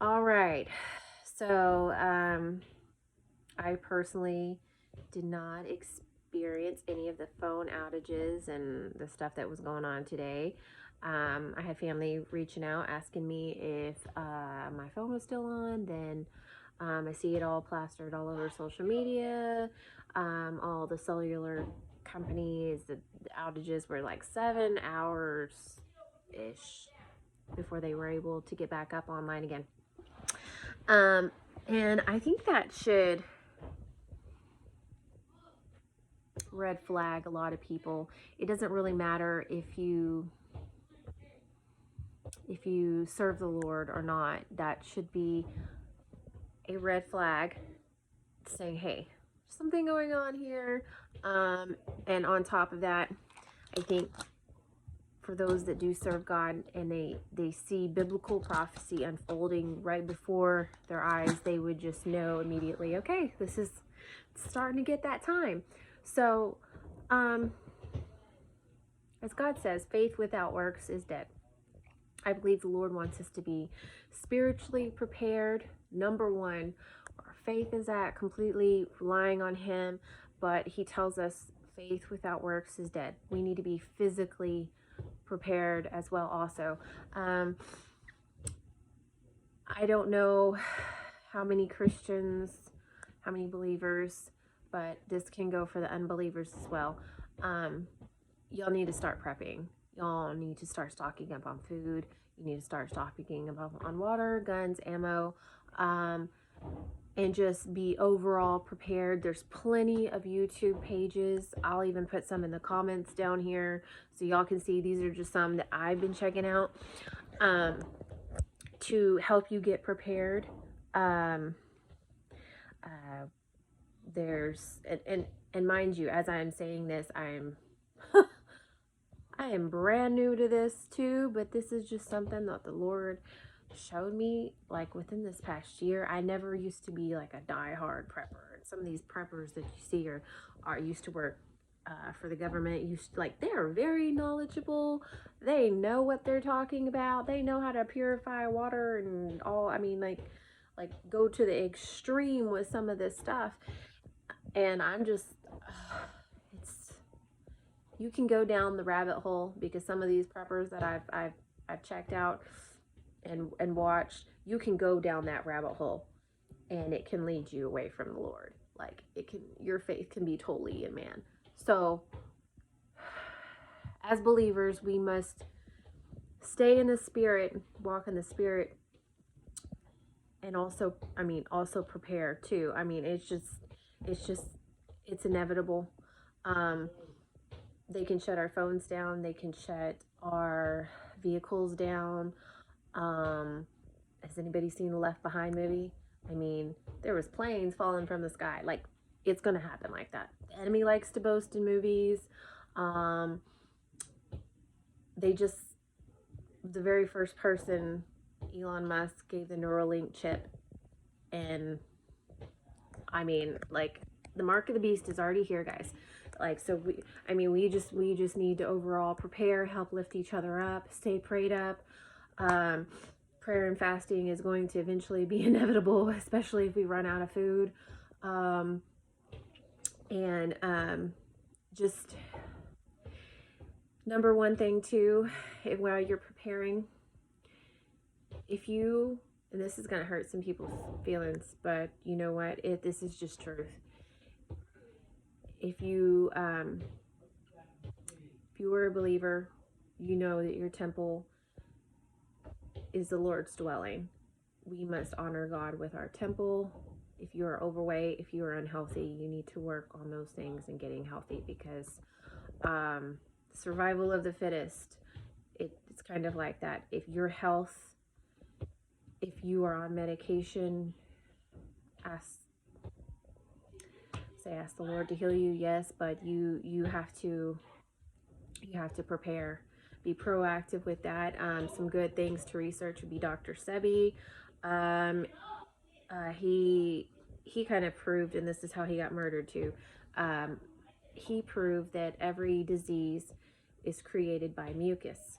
All right. So, I personally did not experience any of the phone outages and the stuff that was going on today. I had family reaching out asking me if my phone was still on. Then I see it all plastered all over social media. All the cellular companies, the outages were like 7 hours ish before they were able to get back up online again. Um, and I think that should red flag a lot of people. It doesn't really matter if you serve the Lord or not. That should be a red flag saying, hey, something going on here. And on top of that, I think for those that do serve God and they see biblical prophecy unfolding right before their eyes, they would just know immediately, okay, this is starting to get that time. So, as God says, faith without works is dead. I believe the Lord wants us to be spiritually prepared. Number one, our faith is at completely relying on Him, but He tells us faith without works is dead. We need to be physically prepared as well also. I don't know how many Christians, how many believers, but this can go for the unbelievers as well. Y'all need to start prepping. Y'all need to start stocking up on food. You need to start stocking up on water, guns, ammo, and just be overall prepared. There's plenty of YouTube pages. I'll even put some in the comments down here so y'all can see. These are just some that I've been checking out to help you get prepared. There's and mind you, as I'm saying this, I am brand new to this too, but this is just something that the Lord showed me like within this past year. I never used to be like a diehard prepper. Some of these preppers that you see are used to work for the government. They're very knowledgeable. They know what they're talking about. They know how to purify water and all. I mean, like go to the extreme with some of this stuff, and I'm just it's you can go down the rabbit hole because some of these preppers that I've checked out and watched, you can go down that rabbit hole and it can lead you away from the Lord. Like your faith can be totally in man. So as believers, we must stay in the spirit, walk in the spirit, and also prepare too. I mean, it's inevitable. They can shut our phones down, they can shut our vehicles down. Has anybody seen the Left Behind movie? I mean, there was planes falling from the sky. Like, it's gonna happen like that. The enemy likes to boast in movies. The very first person, Elon Musk, gave the Neuralink chip, and I mean, like, the mark of the beast is already here, guys. Like, so we just need to overall prepare, help lift each other up, stay prayed up. Prayer and fasting is going to eventually be inevitable, especially if we run out of food. Just number one thing too, while you're preparing, and this is going to hurt some people's feelings, but you know what? This is just truth. If you are a believer, you know that your temple is the Lord's dwelling. We must honor God with our temple. If you are overweight, if you are unhealthy, you need to work on those things and getting healthy, because survival of the fittest, it's kind of like that. If you are on medication, ask the Lord to heal you, yes, but you have to prepare, be proactive with that. Some good things to research would be Dr. Sebi. He kind of proved, and this is how he got murdered too. He proved that every disease is created by mucus.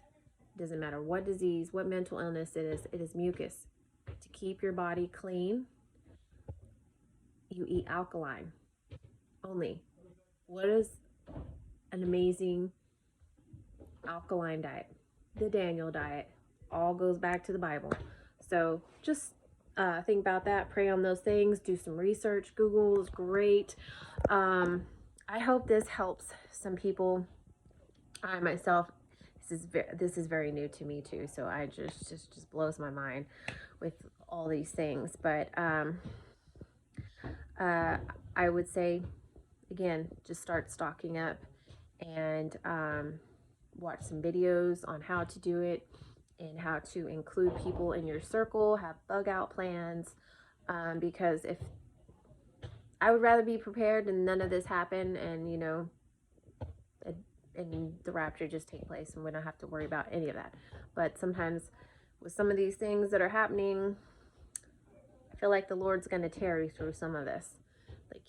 Doesn't matter what disease, what mental illness it is mucus. to keep your body clean, you eat alkaline only. What is an amazing alkaline diet? The Daniel diet. All goes back to the Bible. So just think about that. Pray on those things. Do some research. Google is great. I hope this helps some people. I myself, this is very new to me too. So I just blows my mind with all these things. But I would say, again, just start stocking up and watch some videos on how to do it and how to include people in your circle, have bug out plans, because if I would rather be prepared and none of this happen, and and the rapture just take place and we don't have to worry about any of that. But sometimes with some of these things that are happening, I feel like the Lord's going to tarry through some of this. Like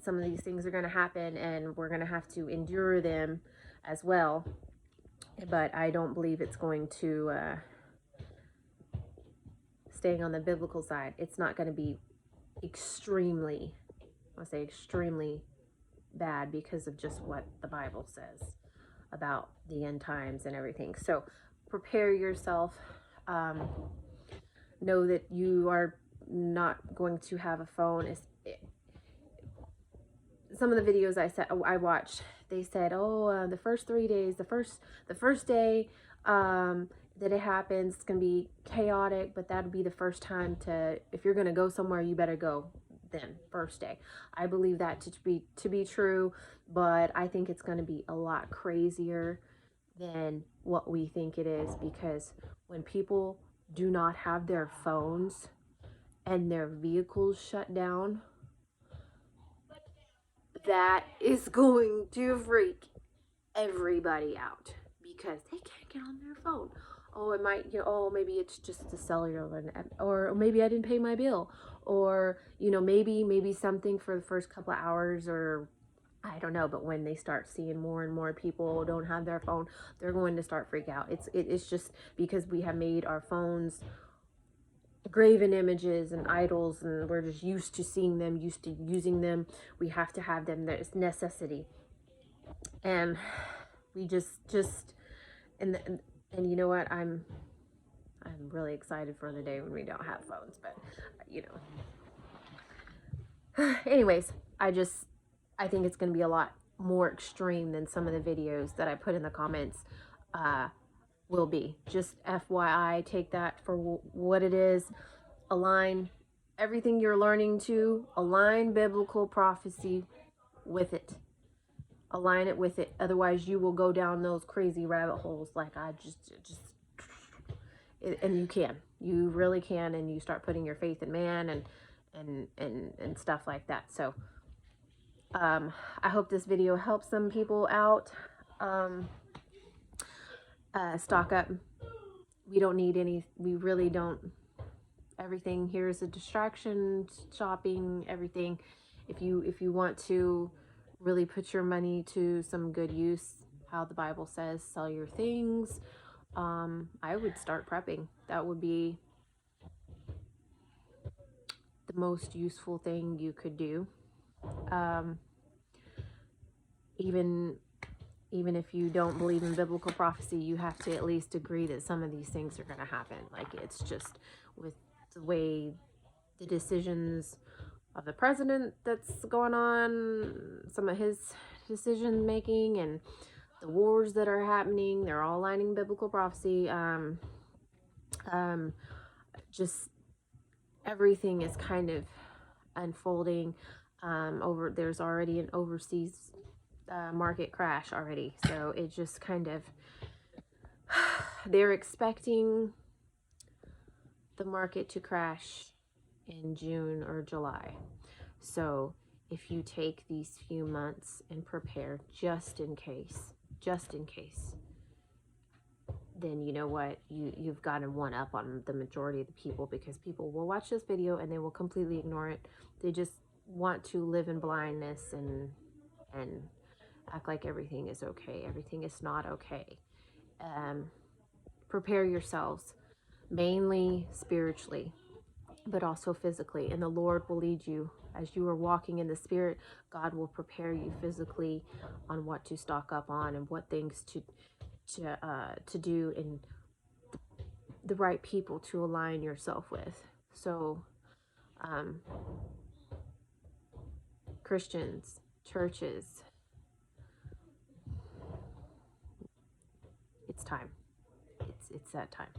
some of these things are going to happen and we're going to have to endure them as well. But I don't believe it's going to, staying on the biblical side, it's not going to be extremely bad because of just what the Bible says about the end times and everything. So prepare yourself. Know that you are not going to have a phone. Some of the videos I watched, they said, the first 3 days, the first day that it happens, it's gonna be chaotic, but that'd be the first time if you're gonna go somewhere, you better go then, first day. I believe that to be true, but I think it's gonna be a lot crazier than what we think it is, because when people do not have their phones and their vehicles shut down, that is going to freak everybody out because they can't get on their phone. It might, maybe it's just the cellular, or maybe I didn't pay my bill, or, maybe something for the first couple of hours, or I don't know. But when they start seeing more and more people don't have their phone, they're going to start freak out. It's just because we have made our phones graven images and idols, and we're just used to seeing them, used to using them. We have to have them. There's necessity, and we just and you know what, I'm really excited for the day when we don't have phones. But anyways, I think it's going to be a lot more extreme than some of the videos that I put in the comments will be. Just FYI, take that for what it is. Align everything you're learning to, align biblical prophecy with it. Align it with it. Otherwise, you will go down those crazy rabbit holes like I and you really can, and you start putting your faith in man and stuff like that. So I hope this video helps some people out. Stock up. We don't need we really don't. Everything here is a distraction. Shopping, everything. If you want to really put your money to some good use, how the Bible says, sell your things, I would start prepping. That would be the most useful thing you could do. Even if you don't believe in biblical prophecy, you have to at least agree that some of these things are going to happen. Like, it's just with the way the decisions of the president that's going on, some of his decision making, and the wars that are happening, they're all lining biblical prophecy. Just everything is kind of unfolding. There's already an overseas market crash already, so it just kind of, they're expecting the market to crash in June or July. So if you take these few months and prepare just in case, then you know what, you've gotten one up on the majority of the people, because people will watch this video and they will completely ignore it. They just want to live in blindness and act like everything is okay. Everything is not okay. Prepare yourselves, mainly spiritually. but also physically. And the Lord will lead you as you are walking in the Spirit. God will prepare you physically on what to stock up on and what things to do, and the right people to align yourself with. So, Christians, churches, it's time. It's that time.